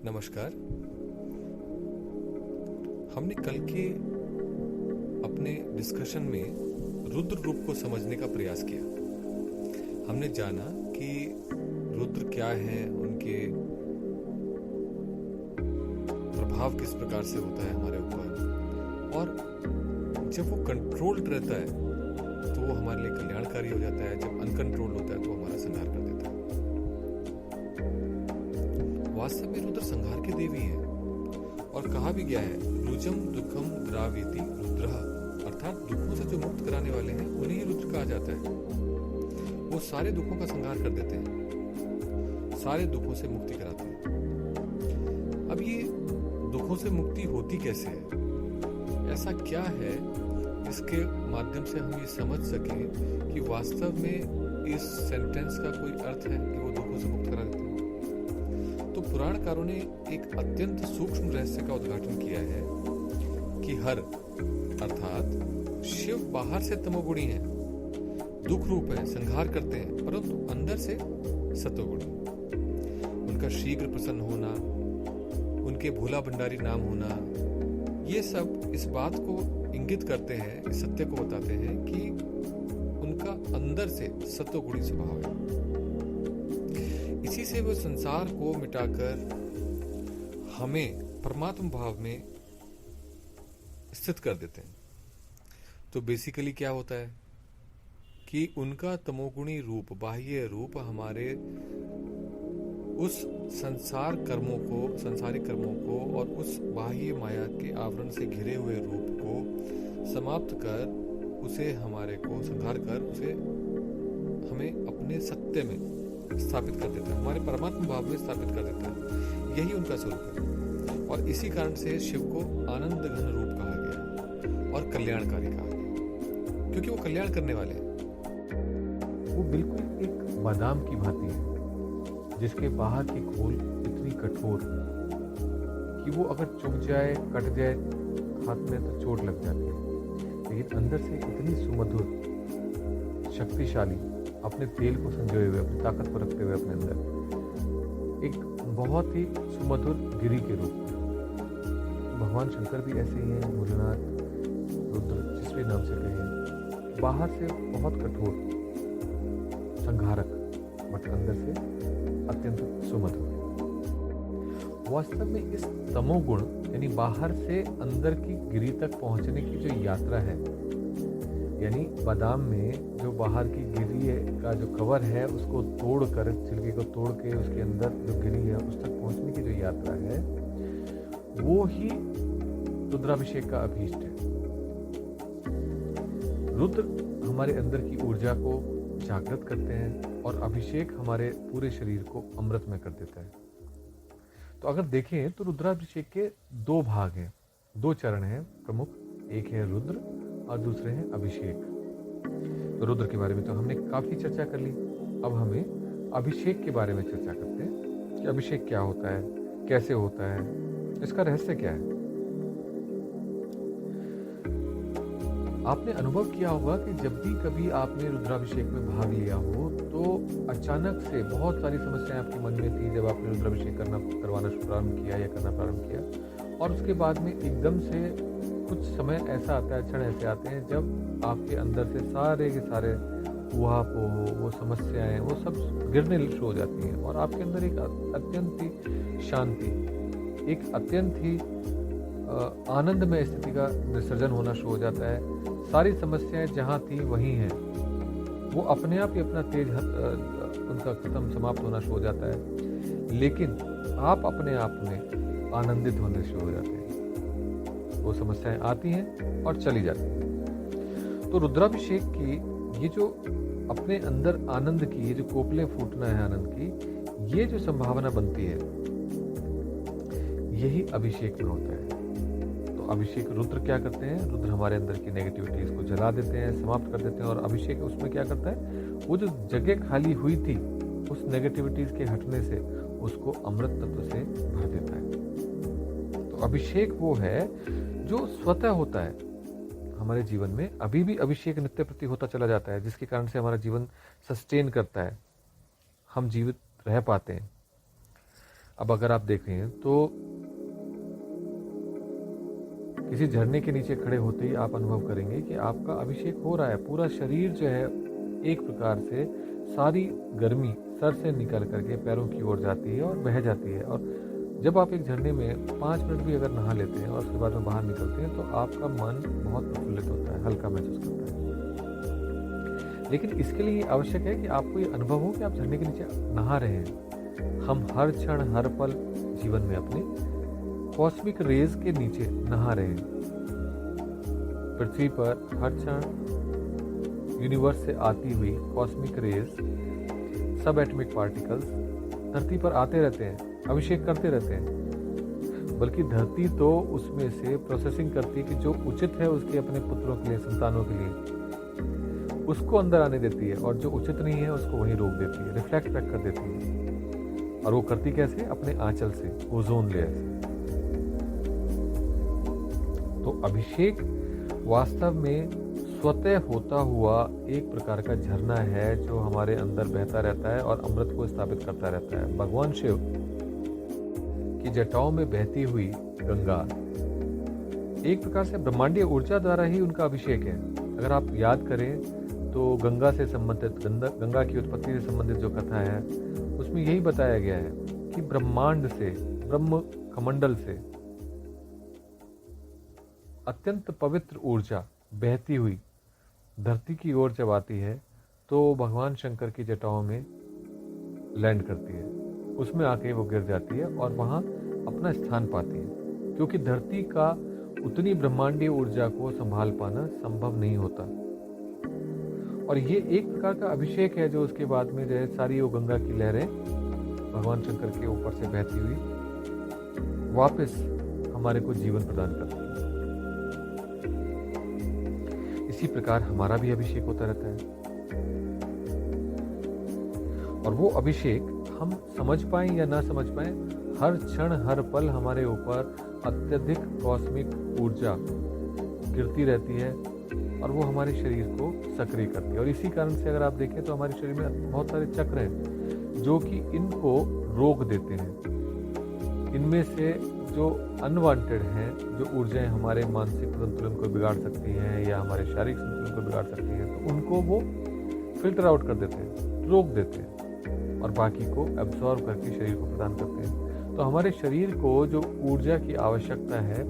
नमस्कार। हमने कल के अपने डिस्कशन में रुद्र रूप को समझने का प्रयास किया। हमने जाना कि रुद्र क्या है, उनके प्रभाव किस प्रकार से होता है हमारे ऊपर, और जब वो कंट्रोल्ड रहता है तो वो हमारे लिए कल्याणकारी हो जाता है, जब अनकंट्रोल्ड होता है तो हमारा संहार कर देता है। वास्तव में रुद्र संहार के देवी है और कहा भी गया है रुजम दुखम द्रावेति रुद्रः, अर्थात दुखों से जो मुक्त कराने वाले हैं उन्हें ही रुद्र कहा जाता है। वो सारे दुखों का संहार कर देते हैं, सारे दुखों से मुक्ति कराते हैं। अब ये दुखों से मुक्ति होती कैसे है, ऐसा क्या है इसके माध्यम से हम ये समझ सकें कि वास्तव में इस सेंटेंस का कोई अर्थ है कि वो दुखों से मुक्त करा देते हैं। तो पुराणकारों ने एक अत्यंत सूक्ष्म रहस्य का उद्घाटन किया है कि हर अर्थात शिव बाहर से तमोगुणी है, दुख रूप है, संहार करते हैं, परंतु अंदर से सत्वगुणी। उनका शीघ्र प्रसन्न होना, उनके भोला भंडारी नाम होना, ये सब इस बात को इंगित करते हैं, इस सत्य को बताते हैं कि उनका अंदर से सत्वगुणी स्वभाव है। इसी से वो संसार को मिटाकर हमें परमात्म भाव में स्थित कर देते हैं। तो बेसिकली क्या होता है कि उनका तमोगुणी रूप, बाह्य रूप हमारे उस संसारिक कर्मों को और उस बाह्य माया के आवरण से घिरे हुए रूप को समाप्त कर, उसे हमारे को संहार कर, उसे हमें अपने सत्य में स्थापित कर देता है, हमारे परमात्मा भाव में स्थापित कर देता है। यही उनका स्वरूप है और इसी कारण से शिव को आनंद घन रूप कहा गया और कल्याणकारी कहा गया, क्योंकि वो कल्याण करने वाले हैं। वो बिल्कुल एक बादाम की भांति है जिसके बाहर की खोल इतनी कठोर कि वो अगर चुभ जाए, कट जाए हाथ में तो चोट लग जाती है, लेकिन अंदर से इतनी सुमधुर, शक्तिशाली, अपने तेल को संजोए हुए, अपनी ताकत को रखते हुए अपने अंदर एक बहुत ही सुमधुर गिरी के रूप में। भगवान शंकर भी ऐसे ही हैं, भोलेनाथ, रुद्र, जिस भी नाम से कहें, बाहर से बहुत कठोर, संहारक, बट अंदर से अत्यंत सुमधुर। वास्तव में इस तमोगुण यानी बाहर से अंदर की गिरी तक पहुंचने की जो यात्रा है, यानी बादाम में जो बाहर की गिरी का जो कवर है उसको तोड़कर, छिलके को तोड़ के उसके अंदर जो गिरी है उस तक पहुंचने की जो यात्रा है, वो ही रुद्राभिषेक का अभीष्ट है। रुद्र हमारे अंदर की ऊर्जा को जागृत करते हैं और अभिषेक हमारे पूरे शरीर को अमृत में कर देता है। तो अगर देखें तो रुद्राभिषेक के दो भाग हैं, दो चरण हैं प्रमुख, एक है रुद्र और दूसरे हैं अभिषेक। तो रुद्र के बारे में तो हमने काफी चर्चा कर ली, अब हमें अभिषेक के बारे में चर्चा करते हैं कि अभिषेक क्या होता है, कैसे होता है, इसका रहस्य क्या है। आपने अनुभव किया होगा कि जब भी कभी आपने रुद्राभिषेक में भाग लिया हो तो अचानक से बहुत सारी समस्याएं आपके मन में थी जब आपने रुद्राभिषेक करवाना प्रारंभ किया या करना प्रारंभ किया, और उसके बाद में एकदम से कुछ समय ऐसा आता है, क्षण ऐसे आते हैं जब आपके अंदर से सारे के सारे वो समस्याएं, वो सब गिरने शुरू हो जाती हैं और आपके अंदर एक अत्यंत ही शांति, एक अत्यंत ही आनंदमय स्थिति का विसर्जन होना शुरू हो जाता है। सारी समस्याएं जहां थी वहीं हैं, वो अपने आप ही अपना तेज उनका खत्म समाप्त होना शुरू हो जाता है, लेकिन आप अपने आप में आनंदित होने शुरू हो जाते हैं। वो समस्याएं आती हैं और चली जाती हैं। तो रुद्राभिषेक की ये जो अपने अंदर आनंद की, ये जो कोपलें फूटना है आनंद की, ये जो संभावना बनती है, यही अभिषेक में होता है। तो अभिषेक रुद्र क्या करते हैं, रुद्र हमारे अंदर की नेगेटिविटीज को जला देते हैं, समाप्त कर देते हैं, और अभिषेक उसमें क्या करता है, वो जो जगह खाली हुई थी उस नेगेटिविटीज के हटने से उसको अमृत तत्व से भर देता है। तो अभिषेक वो है जो स्वतः होता है हमारे जीवन में। अभी भी अभिषेक नित्य प्रति होता चला जाता है, जिसके कारण से हमारा जीवन सस्टेन करता है, हम जीवित रह पाते हैं। अब अगर आप देखें तो किसी झरने के नीचे खड़े होते ही आप अनुभव करेंगे कि आपका अभिषेक हो रहा है। पूरा शरीर जो है एक प्रकार से सारी गर्मी सर से निकल करके पैरों की ओर जाती है और बह जाती है। और जब आप एक झरने में 5 मिनट भी अगर नहा लेते हैं और उसके बाद में बाहर निकलते हैं तो आपका मन बहुत प्रफुल्लित होता है, हल्का महसूस करता है। लेकिन इसके लिए आवश्यक है कि आपको ये अनुभव हो कि आप झरने के नीचे नहा रहे हैं। हम हर क्षण हर पल जीवन में अपने कॉस्मिक रेज के नीचे नहा रहे हैं। पृथ्वी पर हर क्षण यूनिवर्स से आती हुई कॉस्मिक रेज, सब एटॉमिक पार्टिकल्स धरती पर आते रहते हैं, अभिषेक करते रहते हैं। बल्कि धरती तो उसमें से प्रोसेसिंग करती है कि जो उचित है उसके अपने पुत्रों के लिए, संतानों के लिए, उसको अंदर आने देती है, और जो उचित नहीं है उसको वहीं रोक देती है, रिफ्लेक्ट बैक कर देती है। और वो करती कैसे? अपने आंचल से, ओजोन लेयर से। तो अभिषेक वास्तव में स्वतः होता हुआ एक प्रकार का झरना है जो हमारे अंदर बहता रहता है और अमृत को स्थापित करता रहता है। भगवान शिव की जटाओं में बहती हुई गंगा एक प्रकार से ब्रह्मांडीय ऊर्जा द्वारा ही उनका अभिषेक है। अगर आप याद करें तो गंगा से संबंधित, गंगा की उत्पत्ति से संबंधित जो कथा है उसमें यही बताया गया है कि ब्रह्मांड से, ब्रह्म कमंडल से अत्यंत पवित्र ऊर्जा बहती हुई धरती की ओर जब आती है तो भगवान शंकर की जटाओं में लैंड करती है, उसमें आके वो गिर जाती है और वहाँ अपना स्थान पाती है, क्योंकि धरती का उतनी ब्रह्मांडीय ऊर्जा को संभाल पाना संभव नहीं होता। और ये एक प्रकार का अभिषेक है जो उसके बाद में जो है सारी वो गंगा की लहरें भगवान शंकर के ऊपर से बहती हुई वापस हमारे को जीवन प्रदान करती है। इसी प्रकार हमारा भी अभिषेक होता रहता है, और वो अभिषेक हम समझ पाएं या ना समझ पाएं, हर क्षण हर पल हमारे ऊपर अत्यधिक कॉस्मिक ऊर्जा गिरती रहती है और वो हमारे शरीर को सक्रिय करती है। और इसी कारण से अगर आप देखें तो हमारे शरीर में बहुत सारे चक्र हैं जो कि इनको रोक देते हैं। इनमें से जो अनवांटेड हैं, जो ऊर्जाएं हमारे मानसिक संतुलन को बिगाड़ सकती हैं या हमारे शारीरिक संतुलन को बिगाड़ सकती हैं, तो उनको वो फिल्टर आउट कर देते हैं, रोक देते हैं और बाकी को एब्जॉर्ब करके शरीर को प्रदान करते हैं। तो हमारे शरीर को जो ऊर्जा की आवश्यकता है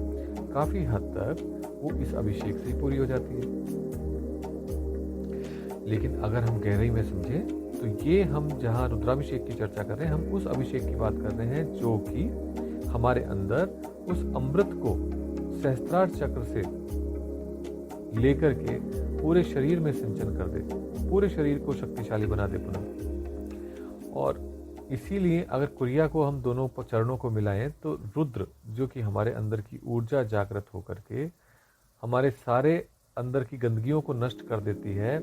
काफी हद तक वो इस अभिषेक से पूरी हो जाती है। लेकिन अगर हम गहराई में समझें तो ये हम जहाँ रुद्राभिषेक की चर्चा कर रहे हैं, हम उस अभिषेक की बात कर रहे हैं जो कि हमारे अंदर उस अमृत को सहस्त्रार चक्र से लेकर के पूरे शरीर में सिंचन कर दे, पूरे शरीर को शक्तिशाली बना दे पुनः। और इसीलिए अगर क्रिया को हम दोनों चरणों को मिलाएं तो रुद्र जो कि हमारे अंदर की ऊर्जा जागृत होकर के हमारे सारे अंदर की गंदगियों को नष्ट कर देती है,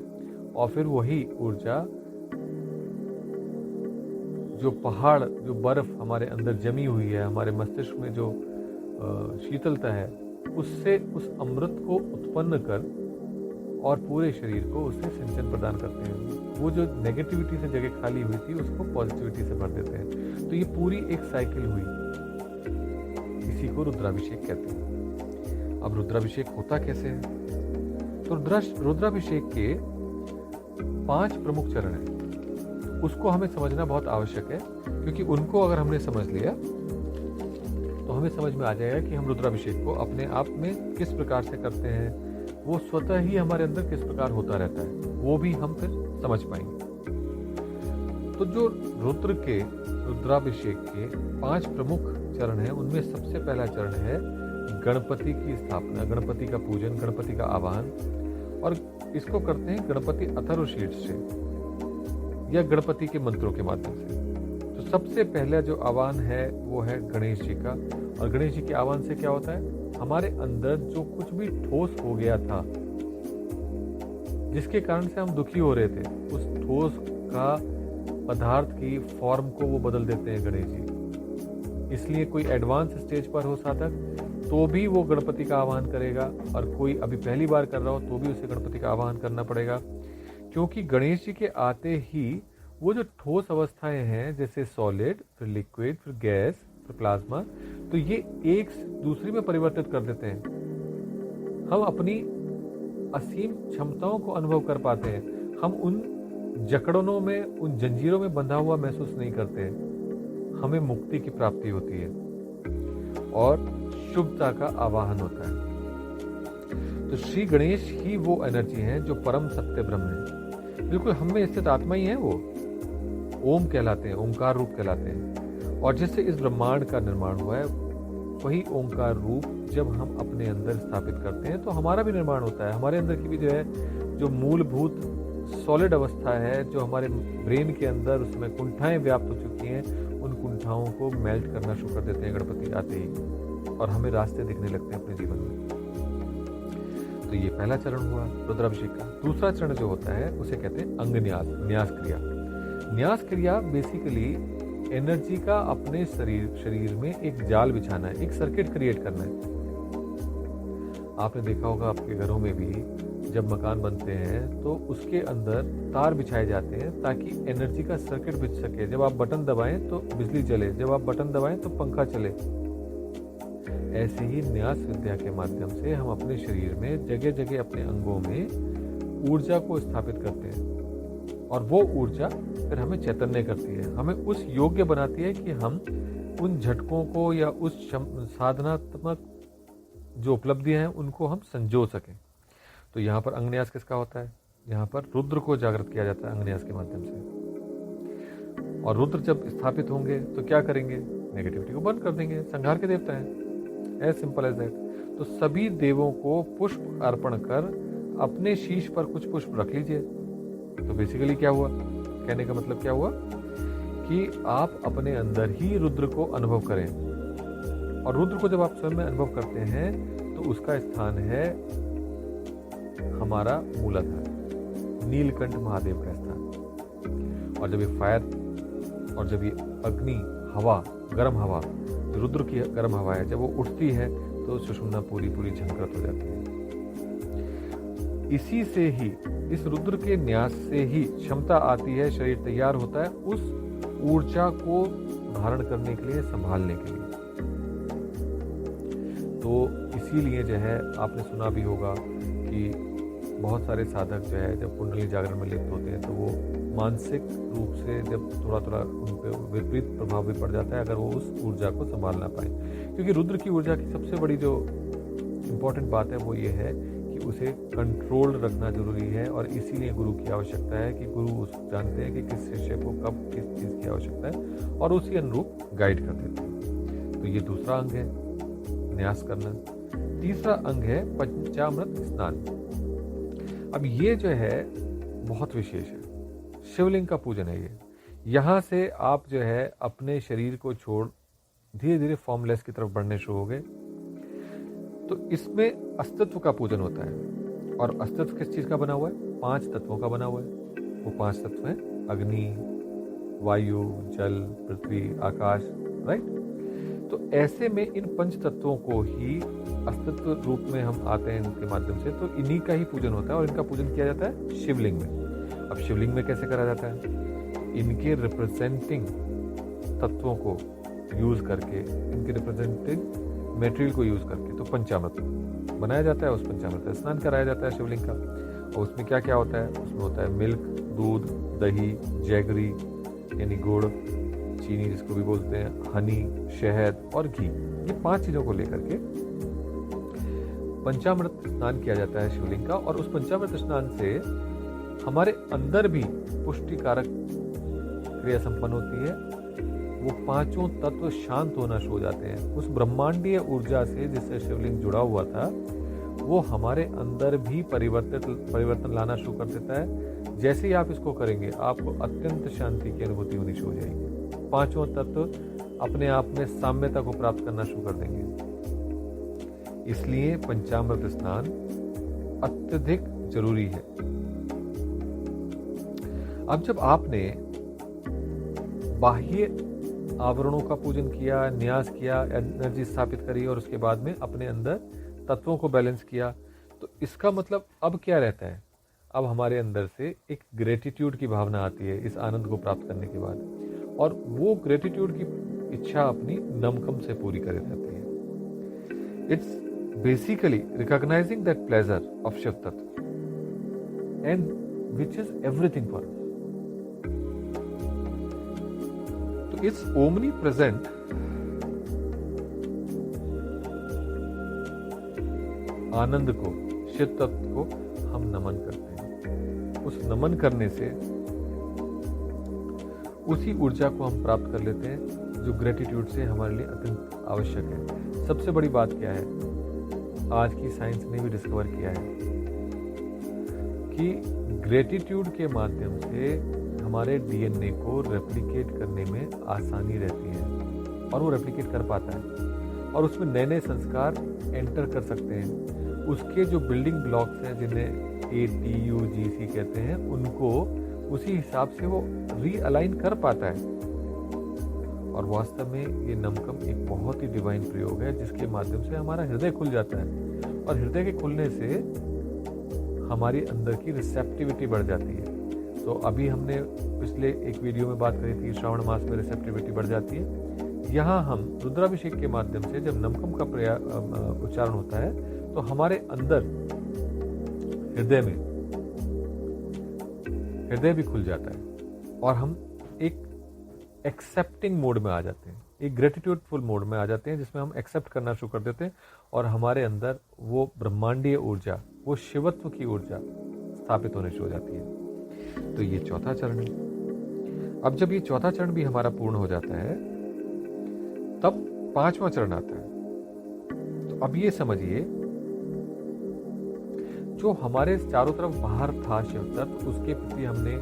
और फिर वही ऊर्जा जो पहाड़, जो बर्फ हमारे अंदर जमी हुई है, हमारे मस्तिष्क में जो शीतलता है, उससे उस अमृत को उत्पन्न कर और पूरे शरीर को उससे सिंचन प्रदान करते हैं। वो जो नेगेटिविटी से जगह खाली हुई थी उसको पॉजिटिविटी से भर देते हैं। तो ये पूरी एक साइकिल हुई, इसी को रुद्राभिषेक कहते हैं। अब रुद्राभिषेक होता कैसे है? तो रुद्राभिषेक के 5 प्रमुख चरण हैं, उसको हमें समझना बहुत आवश्यक है, क्योंकि उनको अगर हमने समझ लिया तो हमें समझ में आ जाएगा कि हम रुद्राभिषेक को अपने आप में किस प्रकार से करते हैं, वो स्वतः ही हमारे अंदर किस प्रकार होता रहता है, वो भी हम फिर समझ पाएंगे। तो जो रुद्राभिषेक के 5 प्रमुख चरण हैं, उनमें सबसे पहला चरण है गणपति की स्थापना, गणपति का पूजन, गणपति का आवाहन। और इसको करते हैं गणपति अथर्वशीर्ष से या गणपति के मंत्रों के माध्यम से। तो सबसे पहला जो आह्वान है वो है गणेश जी का। और गणेश जी के आह्वान से क्या होता है? हमारे अंदर जो कुछ भी ठोस हो गया था, जिसके कारण से हम दुखी हो रहे थे, उस ठोस का पदार्थ की फॉर्म को वो बदल देते हैं गणेश जी। इसलिए कोई एडवांस स्टेज पर हो साधक तो भी वो गणपति का आह्वान करेगा, और कोई अभी पहली बार कर रहा हो तो भी उसे गणपति का आह्वान करना पड़ेगा, क्योंकि गणेश जी के आते ही वो जो ठोस अवस्थाएं हैं जैसे सॉलिड, फिर लिक्विड, फिर गैस, फिर प्लाज्मा, तो ये एक दूसरी में परिवर्तित कर देते हैं। हम अपनी असीम क्षमताओं को अनुभव कर पाते हैं। हम उन जकड़नों में, उन जंजीरों में बंधा हुआ महसूस नहीं करते हैं। हमें मुक्ति की प्राप्ति होती है और शुभता का आवाहन होता है। तो श्री गणेश ही वो एनर्जी है जो परम सत्य ब्रह्म है। बिल्कुल हम में स्थित आत्मा ही है वो। ओम कहलाते हैं, ओंकार रूप कहलाते हैं। और जिससे इस ब्रह्मांड का निर्माण हुआ है, वही ओंकार रूप जब हम अपने अंदर स्थापित करते हैं तो हमारा भी निर्माण होता है। हमारे अंदर की भी जो है, जो मूलभूत सॉलिड अवस्था है, जो हमारे ब्रेन के अंदर उसमें कुंठाएं व्याप्त हो चुकी हैं, उन कुंठाओं को मेल्ट करना शुरू कर देते हैं गणपति आते ही, और हमें रास्ते दिखने लगते हैं अपने जीवन में। तो ये पहला चरण हुआ रुद्राभिषेक का। दूसरा चरण जो होता है उसे कहते हैं अंग न्यास, न्यास क्रिया। न्यास क्रिया बेसिकली एनर्जी का अपने शरीर में एक जाल बिछाना है, एक सर्किट क्रिएट करना है। आपने देखा होगा आपके घरों में भी जब मकान बनते हैं तो उसके अंदर तार बिछाए जाते हैं ताकि एनर्जी का सर्किट बिछ सके। जब आप बटन दबाएं तो बिजली चले, जब आप बटन दबाएं तो पंखा चले। ऐसे ही न्यास विद्या के माध्यम से हम अपने शरीर में जगह जगह अपने अंगों में ऊर्जा को स्थापित करते हैं, और वो ऊर्जा फिर हमें चैतन्य करती है, हमें उस योग्य बनाती है कि हम उन झटकों को या उस साधनात्मक जो उपलब्धियां हैं उनको हम संजो सकें। तो यहाँ पर अंगन्यास किसका होता है? यहाँ पर रुद्र को जागृत किया जाता है अंगन्यास के माध्यम से। और रुद्र जब स्थापित होंगे तो क्या करेंगे? नेगेटिविटी को बंद कर देंगे। संहार के देवता हैं, एज सिंपल एज दैट। तो सभी देवों को पुष्प अर्पण कर अपने शीश पर कुछ पुष्प रख लीजिए। तो बेसिकली क्या हुआ? कहने का मतलब क्या हुआ कि आप अपने अंदर ही रुद्र को अनुभव करें, और रुद्र को जब आप स्वयं में अनुभव करते हैं तो उसका स्थान है हमारा मूलाधार, नीलकंठ महादेव का स्थान। और जब ये फायर और जब ये अग्नि, हवा, गर्म हवा, जो रुद्र की गर्म हवा है, जब वो उठती है तो सुषुम्ना पूरी झंकृत हो जाती है। इसी से ही, इस रुद्र के न्यास से ही क्षमता आती है, शरीर तैयार होता है उस ऊर्जा को धारण करने के लिए, संभालने के लिए। तो इसीलिए जो है आपने सुना भी होगा कि बहुत सारे साधक जो है जब कुंडली जागरण में लिप्त होते हैं तो वो मानसिक रूप से जब थोड़ा उन पर विपरीत प्रभाव भी पड़ जाता है अगर वो उस ऊर्जा को संभाल ना पाए। क्योंकि रुद्र की ऊर्जा की सबसे बड़ी जो इम्पोर्टेंट बात है वो ये है कि उसे कंट्रोल रखना जरूरी है, और इसीलिए गुरु की आवश्यकता है कि गुरु जानते हैं कि किस शिष्य को कब किस चीज़ की आवश्यकता है और उसी अनुरूप गाइड कर देते हैं। तो ये दूसरा अंग है, न्यास करना। तीसरा अंग है पंचामृत स्नान। अब ये जो है बहुत विशेष है, शिवलिंग का पूजन है ये। यहाँ से आप जो है अपने शरीर को छोड़ धीरे धीरे फॉर्मलेस की तरफ बढ़ने शुरू हो गए। तो इसमें अस्तित्व का पूजन होता है, और अस्तित्व किस चीज़ का बना हुआ है? 5 तत्वों का बना हुआ है। वो 5 तत्व हैं अग्नि, वायु, जल, पृथ्वी, आकाश, राइट। तो ऐसे में इन 5 तत्वों को ही अस्तित्व रूप में हम आते हैं इनके माध्यम से, तो इन्हीं का ही पूजन होता है, और इनका पूजन किया जाता है शिवलिंग में। अब शिवलिंग में कैसे करा जाता है? इनके रिप्रेजेंटिंग तत्वों को यूज करके, इनके रिप्रेजेंटिंग मटेरियल को यूज करके, तो पंचामृत बनाया जाता है, उस पंचामृत स्नान कराया जाता है शिवलिंग का। और उसमें क्या क्या होता है? उसमें होता है मिल्क, दूध, दही, जैगरी यानी गुड़, चीनी जिसको भी बोलते हैं, हनी, शहद और घी। ये 5 चीजों को लेकर के पंचामृत स्नान किया जाता है शिवलिंग का। और उस पंचामृत स्नान से हमारे अंदर भी पुष्टिकारक क्रिया संपन्न होती है। वो 5 तत्व शांत होना शुरू हो जाते हैं। उस ब्रह्मांडीय ऊर्जा से जिससे शिवलिंग जुड़ा हुआ था, वो हमारे अंदर भी परिवर्तन लाना शुरू कर देता है। जैसे ही आप इसको करेंगे आपको अत्यंत शांति की अनुभूति होनी शुरू हो जाएगी। 5 तत्व अपने आप में साम्यता को प्राप्त करना शुरू कर देंगे। इसलिए पंचामृत स्नान अत्यधिक जरूरी है। अब जब आपने बाह्य आवरणों का पूजन किया, न्यास किया, एनर्जी स्थापित करी, और उसके बाद में अपने अंदर तत्वों को बैलेंस किया, तो इसका मतलब अब क्या रहता है? अब हमारे अंदर से एक ग्रेटिट्यूड की भावना आती है इस आनंद को प्राप्त करने के बाद, और वो ग्रेटिट्यूड की इच्छा अपनी नमकम से पूरी करे जाती है। It's basically recognising that pleasure of Shiva tattva and which is everything for us. तो इट्स ओमनी प्रेजेंट आनंद को, शिव तत्व को हम नमन करते हैं। उस नमन करने से उसी ऊर्जा को हम प्राप्त कर लेते हैं जो ग्रेटिट्यूड से हमारे लिए अत्यंत आवश्यक है। सबसे बड़ी बात क्या है, आज की साइंस ने भी डिस्कवर किया है कि ग्रेटिट्यूड के माध्यम से हमारे डीएनए को रेप्लिकेट करने में आसानी रहती है, और वो रेप्लिकेट कर पाता है, और उसमें नए नए संस्कार एंटर कर सकते हैं। उसके जो बिल्डिंग ब्लॉक्स हैं जिन्हें ATUGC कहते हैं, उनको उसी हिसाब से वो रीअलाइन कर पाता है। और वास्तव में ये नमकम एक बहुत ही डिवाइन प्रयोग है जिसके माध्यम से हमारा हृदय खुल जाता है, और हृदय के खुलने से हमारी अंदर की रिसेप्टिविटी बढ़ जाती है। तो अभी हमने पिछले एक वीडियो में बात करी थी श्रावण मास में रिसेप्टिविटी बढ़ जाती है। यहाँ हम रुद्राभिषेक के माध्यम से जब नमकम का उच्चारण होता है तो हमारे अंदर हृदय भी खुल जाता है, और हम एक एक्सेप्टिंग मोड में आ जाते हैं, एक ग्रेटिट्यूडफुल मोड में आ जाते हैं, जिसमें हम एक्सेप्ट करना शुरू कर देते हैं, और हमारे अंदर वो ब्रह्मांडीय ऊर्जा, वो शिवत्व की ऊर्जा स्थापित होने शुरू हो जाती है। तो ये चौथा चरण है। अब जब ये चौथा चरण भी हमारा पूर्ण हो जाता है, तब पांचवा चरण आता है। तो अब ये समझिए, जो हमारे चारों तरफ बाहर था शिव तत्व, उसके प्रति हमने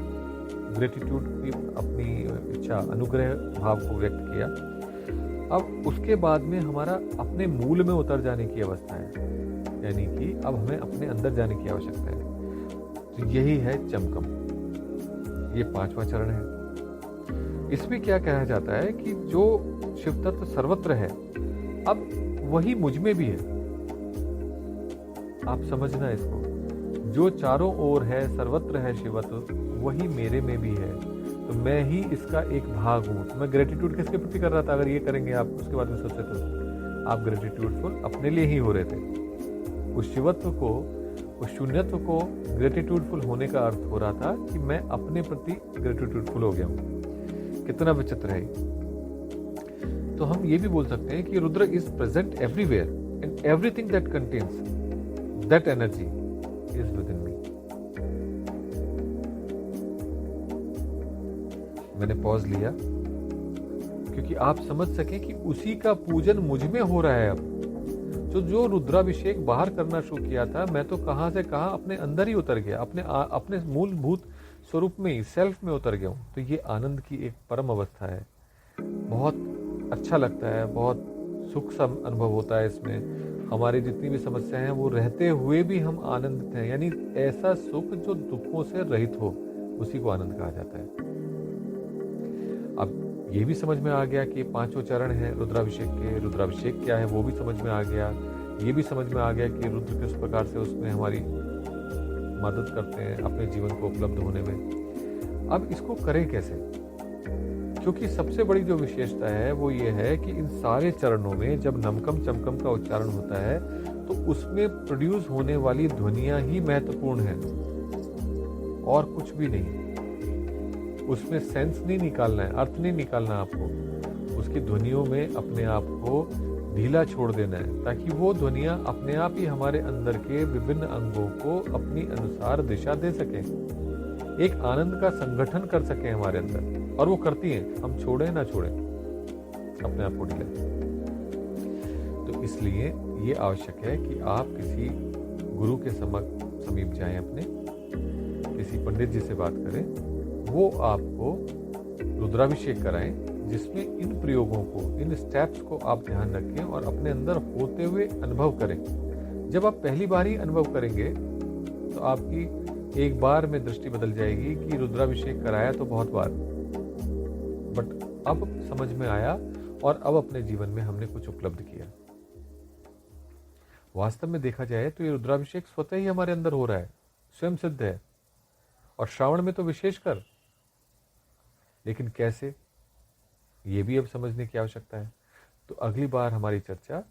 ग्रेटिट्यूड की अपनी इच्छा, अनुग्रह भाव को व्यक्त किया। अब उसके बाद में हमारा अपने मूल में उतर जाने की अवस्था है, यानी कि अब हमें अपने अंदर जाने की आवश्यकता है। तो यही है चमकम, ये पांचवा चरण है। इसमें क्या कहा जाता है कि जो शिव तत्व सर्वत्र है, अब वही मुझ में भी है। आप समझना इसको, जो चारों ओर है, सर्वत्र है शिवत्व, वही मेरे में भी है। तो मैं ही इसका एक भाग हूं। तो मैं ग्रेटिट्यूड किसके प्रति कर रहा था? अगर ये करेंगे आप उसके बाद में सोचते तो आप ग्रेटिट्यूडफुल अपने लिए ही हो रहे थे। उस शिवत्व को, उस शून्यत्व को ग्रेटिट्यूडफुल होने का अर्थ हो रहा था कि मैं अपने प्रति ग्रेटिट्यूडफुल हो गया हूं। कितना विचित्र है। तो हम ये भी बोल सकते हैं कि Rudra is present everywhere and everything that contains that energy is within me. मैंने पॉज लिया क्योंकि आप समझ सकें कि उसी का पूजन मुझ में हो रहा है। अब जो रुद्राभिषेक बाहर करना शुरू किया था, मैं तो कहां से कहां अपने अंदर ही उतर गया, अपने मूलभूत स्वरूप में ही, सेल्फ में उतर गया हूं। तो ये आनंद की एक परम अवस्था है। बहुत अच्छा लगता है, बहुत सुख सा अनुभव होता है इसमें। हमारी जितनी भी समस्याएं हैं वो रहते हुए भी हम आनंदित हैं, यानी ऐसा सुख जो दुखों से रहित हो, उसी को आनंद कहा जाता है। अब ये भी समझ में आ गया कि पांचों चरण है रुद्राभिषेक के। रुद्राभिषेक क्या है वो भी समझ में आ गया। ये भी समझ में आ गया कि रुद्र किस प्रकार से उसमें हमारी मदद करते हैं अपने जीवन को उपलब्ध होने में। अब इसको करें कैसे? क्योंकि सबसे बड़ी जो विशेषता है वो ये है कि इन सारे चरणों में जब नमकम चमकम का उच्चारण होता है तो उसमें प्रोड्यूस होने वाली ध्वनियां ही महत्वपूर्ण है और कुछ भी नहीं। उसमें सेंस नहीं निकालना है, अर्थ नहीं निकालना आपको। उसकी ध्वनियों में अपने आप को ढीला छोड़ देना है ताकि वो ध्वनियां अपने आप ही हमारे अंदर के विभिन्न अंगों को अपनी अनुसार दिशा दे सकें, एक आनंद का संगठन कर सकें हमारे अंदर। और वो करती हैं, हम छोड़े ना छोड़े अपने आप को ढीला। तो इसलिए ये आवश्यक है कि आप किसी गुरु के समीप जाएं, अपने किसी पंडित जी से बात करें, वो आपको रुद्राभिषेक कराएं, जिसमें इन प्रयोगों को, इन स्टेप्स को आप ध्यान रखें और अपने अंदर होते हुए अनुभव करें। जब आप पहली बार ही अनुभव करेंगे तो आपकी एक बार में दृष्टि बदल जाएगी कि रुद्राभिषेक कराया तो बहुत बार, बट अब समझ में आया और अब अपने जीवन में हमने कुछ उपलब्ध किया। वास्तव में देखा जाए तो ये रुद्राभिषेक स्वतः ही हमारे अंदर हो रहा है, स्वयं सिद्ध है। और श्रावण में तो विशेषकर। लेकिन कैसे, ये भी अब समझने की आवश्यकता है। तो अगली बार हमारी चर्चा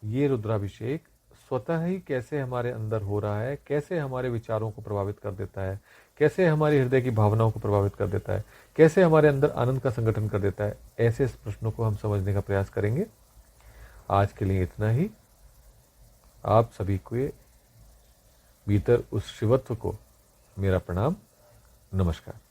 ये रुद्राभिषेक स्वतः ही कैसे हमारे अंदर हो रहा है, कैसे हमारे विचारों को प्रभावित कर देता है, कैसे हमारे हृदय की भावनाओं को प्रभावित कर देता है, कैसे हमारे अंदर आनंद का संगठन कर देता है, ऐसे प्रश्नों को हम समझने का प्रयास करेंगे। आज के लिए इतना ही। आप सभी के भीतर उस शिवत्व को मेरा प्रणाम, नमस्कार।